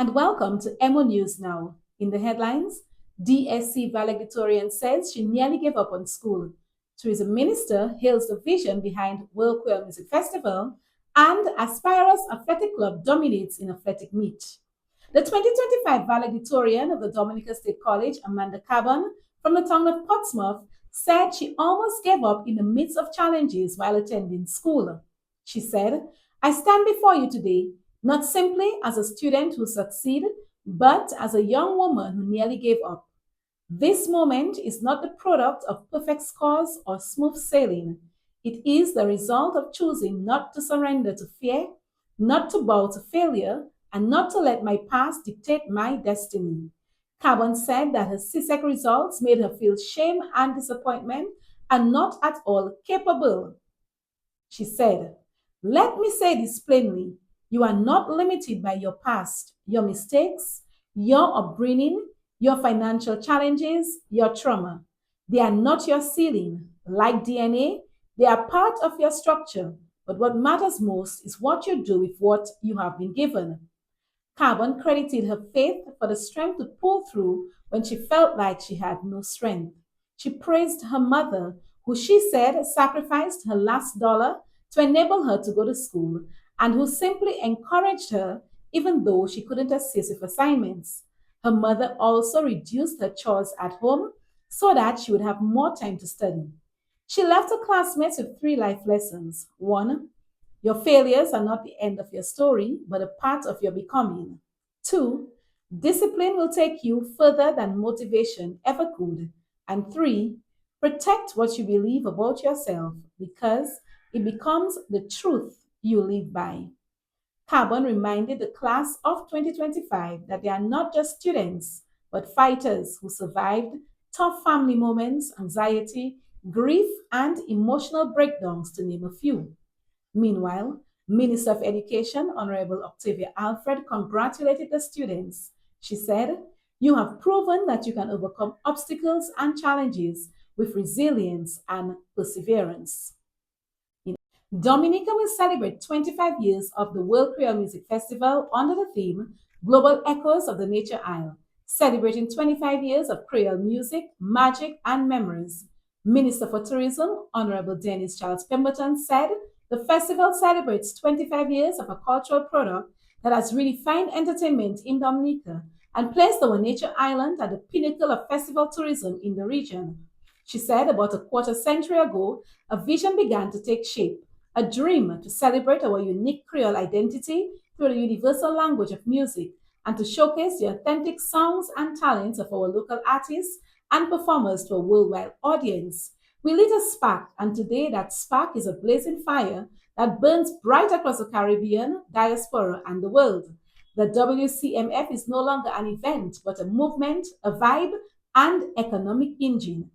And welcome to Emonews Now. In the headlines, DSC valedictorian says she nearly gave up on school. Tourism Minister hails the vision behind World Creole Music Festival, and Aspirers Athletic Club dominates in athletic meet. The 2025 valedictorian of the Dominica State College, Amanda Cabon, from the town of Portsmouth, said she almost gave up in the midst of challenges while attending school. She said, I stand before you today not simply as a student who succeeded, but as a young woman who nearly gave up. This moment is not the product of perfect scores or smooth sailing. It is the result of choosing not to surrender to fear, not to bow to failure, and not to let my past dictate my destiny. Carbon said that her CSEC results made her feel shame and disappointment and not at all capable. She said, let me say this plainly. You are not limited by your past, your mistakes, your upbringing, your financial challenges, your trauma. They are not your ceiling. Like DNA, they are part of your structure. But what matters most is what you do with what you have been given. Carbon credited her faith for the strength to pull through when she felt like she had no strength. She praised her mother, who she said sacrificed her last dollar to enable her to go to school, and who simply encouraged her even though she couldn't assist with assignments. Her mother also reduced her chores at home so that she would have more time to study. She left her classmates with three life lessons. One, your failures are not the end of your story, but a part of your becoming. Two, discipline will take you further than motivation ever could. And three, protect what you believe about yourself because it becomes the truth you live by. Carbon reminded the class of 2025 that they are not just students, but fighters who survived tough family moments, anxiety, grief, and emotional breakdowns, to name a few. Meanwhile, Minister of Education, Honorable Octavia Alfred, congratulated the students. She said, you have proven that you can overcome obstacles and challenges with resilience and perseverance. Dominica will celebrate 25 years of the World Creole Music Festival under the theme Global Echoes of the Nature Isle, celebrating 25 years of Creole music, magic, and memories. Minister for Tourism, Honorable Dennis Charles Pemberton, said the festival celebrates 25 years of a cultural product that has redefined entertainment in Dominica and placed our nature island at the pinnacle of festival tourism in the region. She said about a quarter century ago, a vision began to take shape, a dream to celebrate our unique Creole identity through the universal language of music and to showcase the authentic songs and talents of our local artists and performers to a worldwide audience. We lit a spark, and today that spark is a blazing fire that burns bright across the Caribbean, diaspora, and the world. The WCMF is no longer an event, but a movement, a vibe, and economic engine.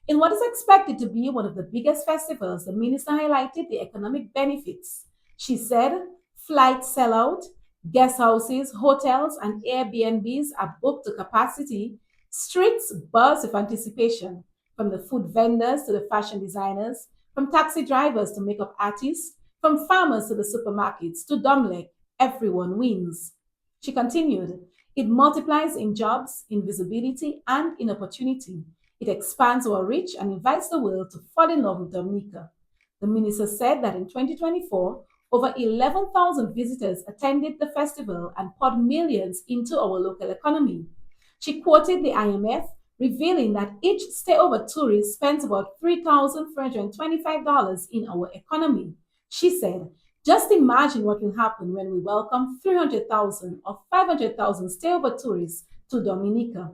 In what is expected to be one of the biggest festivals, the minister highlighted the economic benefits. She said, flights sell out, guest houses, hotels, and Airbnbs are booked to capacity, streets buzz with anticipation, from the food vendors to the fashion designers, from taxi drivers to makeup artists, from farmers to the supermarkets to Domlek, everyone wins. She continued, it multiplies in jobs, in visibility, and in opportunity. It expands our reach and invites the world to fall in love with Dominica. The minister said that in 2024, over 11,000 visitors attended the festival and poured millions into our local economy. She quoted the IMF, revealing that each stayover tourist spends about $3,425 in our economy. She said, just imagine what will happen when we welcome 300,000 or 500,000 stayover tourists to Dominica.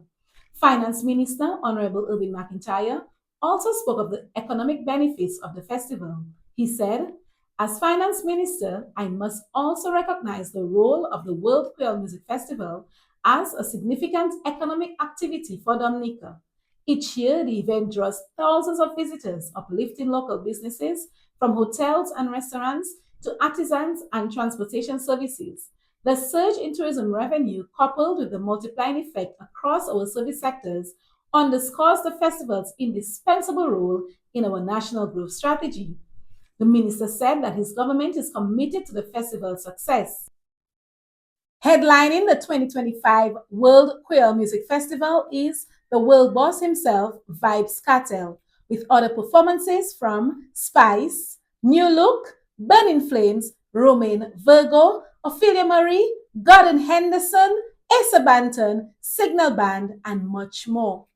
Finance Minister Honorable Irving McIntyre also spoke of the economic benefits of the festival. He said, as Finance Minister, I must also recognize the role of the World Creole Music Festival as a significant economic activity for Dominica. Each year, the event draws thousands of visitors, uplifting local businesses from hotels and restaurants to artisans and transportation services. The surge in tourism revenue, coupled with the multiplying effect across our service sectors, underscores the festival's indispensable role in our national growth strategy. The minister said that his government is committed to the festival's success. Headlining the 2025 World Creole Music Festival is the world boss himself, Vibes Cartel, with other performances from Spice, New Look, Burning Flames, Romaine Virgo, Ophelia Marie, Gordon Henderson, Asa Banton, Signal Band, and much more.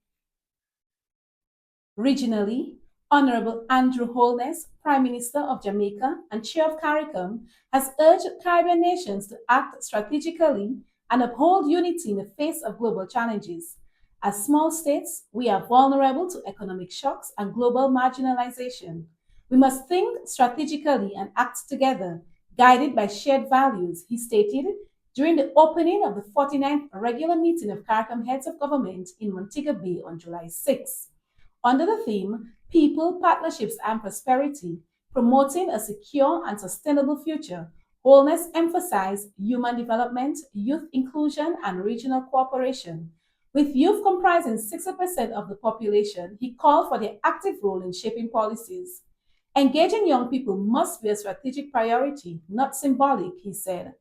Regionally, Honorable Andrew Holness, Prime Minister of Jamaica and Chair of CARICOM, has urged Caribbean nations to act strategically and uphold unity in the face of global challenges. As small states, we are vulnerable to economic shocks and global marginalization. We must think strategically and act together, guided by shared values, he stated during the opening of the 49th regular meeting of CARICOM heads of government in Montego Bay on July 6. Under the theme People, Partnerships, and Prosperity, promoting a secure and sustainable future, Wholeness emphasized human development, youth inclusion, and regional cooperation. With youth comprising 60% of the population, he called for their active role in shaping policies. Engaging young people must be a strategic priority, not symbolic, he said.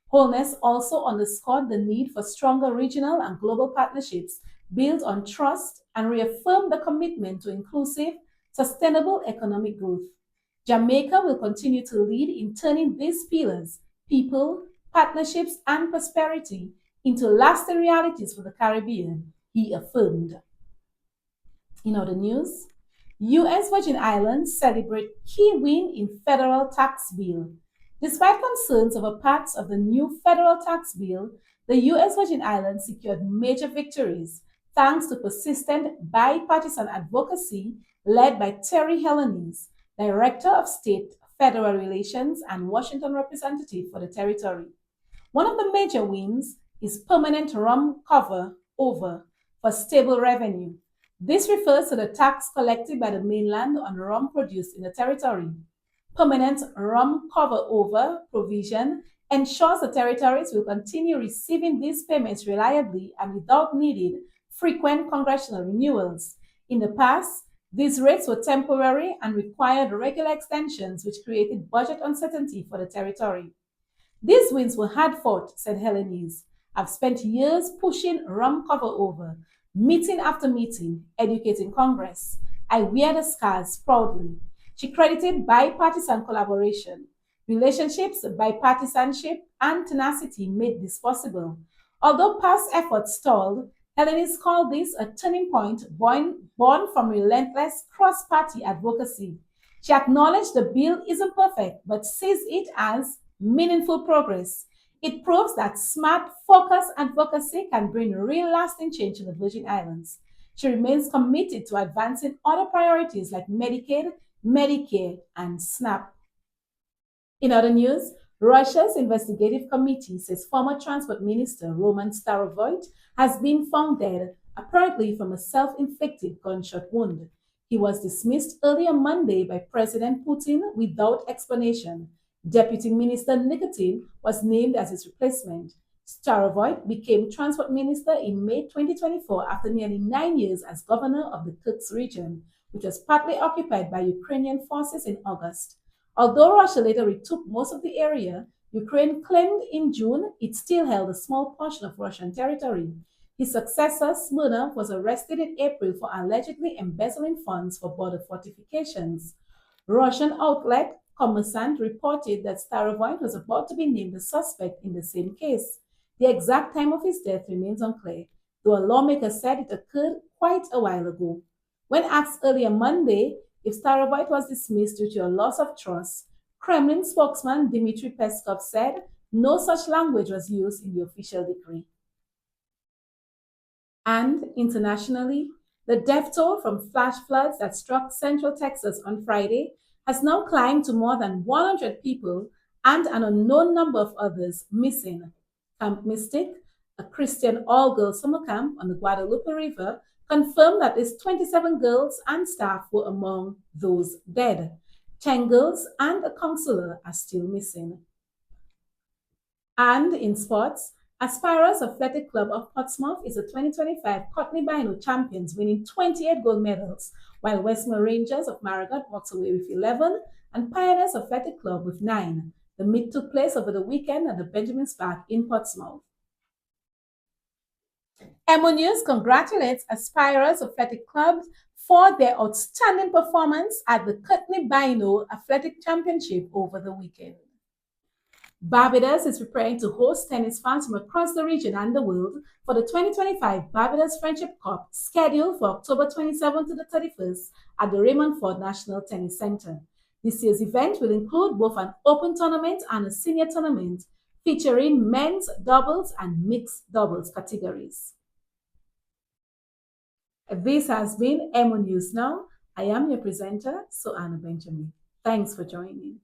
Wholeness also underscored the need for stronger regional and global partnerships built on trust and reaffirmed the commitment to inclusive, sustainable economic growth. Jamaica will continue to lead in turning these pillars, people, partnerships, and prosperity, into lasting realities for the Caribbean, he affirmed. In other news, U.S. Virgin Islands celebrate key win in federal tax bill. Despite concerns over parts of the new federal tax bill, the U.S. Virgin Islands secured major victories thanks to persistent bipartisan advocacy led by Terry Helenies, Director of State Federal Relations and Washington representative for the territory. One of the major wins is permanent rum cover over for stable revenue. This refers to the tax collected by the mainland on rum produced in the territory. Permanent rum cover over provision ensures the territories will continue receiving these payments reliably and without needing frequent congressional renewals. In the past, these rates were temporary and required regular extensions, which created budget uncertainty for the territory. These wins were hard fought, said Helenies. I've spent years pushing rum cover over, meeting after meeting, educating Congress. I wear the scars proudly. She credited bipartisan collaboration. Relationships, bipartisanship, and tenacity made this possible. Although past efforts stalled, Helenies called this a turning point born from relentless cross party advocacy. She acknowledged the bill isn't perfect, but sees it as meaningful progress. It proves that smart, focused advocacy can bring real lasting change in the Virgin Islands. She remains committed to advancing other priorities like Medicaid, Medicare, and SNAP. In other news, Russia's investigative committee says former Transport Minister Roman Starovoyt has been found dead, apparently from a self inflicted gunshot wound. He was dismissed earlier Monday by President Putin without explanation. Deputy Minister Nikitin was named as his replacement. Starovoyt became Transport Minister in May 2024 after nearly 9 years as governor of the Kursk region, which was partly occupied by Ukrainian forces in August. Although Russia later retook most of the area, Ukraine claimed in June it still held a small portion of Russian territory. His successor, Smirnov, was arrested in April for allegedly embezzling funds for border fortifications. Russian outlet Kommersant reported that Starovoyt was about to be named a suspect in the same case. The exact time of his death remains unclear, though a lawmaker said it occurred quite a while ago. When asked earlier Monday if Starovoyt was dismissed due to a loss of trust, Kremlin spokesman Dmitry Peskov said no such language was used in the official decree. And internationally, the death toll from flash floods that struck central Texas on Friday has now climbed to more than 100 people and an unknown number of others missing. Camp Mystic, a Christian all girls summer camp on the Guadalupe River, confirmed that at least 27 girls and staff were among those dead. 10 girls and a counselor are still missing. And in sports, Aspira's Athletic Club of Portsmouth is the 2025 Courtney Bino champions, winning 28 gold medals, while Westmore Rangers of Marigot walks away with 11 and Pioneers Athletic Club with 9. The meet took place over the weekend at the Benjamin's Park in Portsmouth. Emonews congratulates Aspirers Athletic Club for their outstanding performance at the Courtney Bino Athletic Championship over the weekend. Barbados is preparing to host tennis fans from across the region and the world for the 2025 Barbados Friendship Cup, scheduled for October 27 to the 31st at the Raymond Ford National Tennis Center. This year's event will include both an open tournament and a senior tournament, featuring men's doubles and mixed doubles categories. This has been Emonews Now. I am your presenter, Soana Benjamin. Thanks for joining.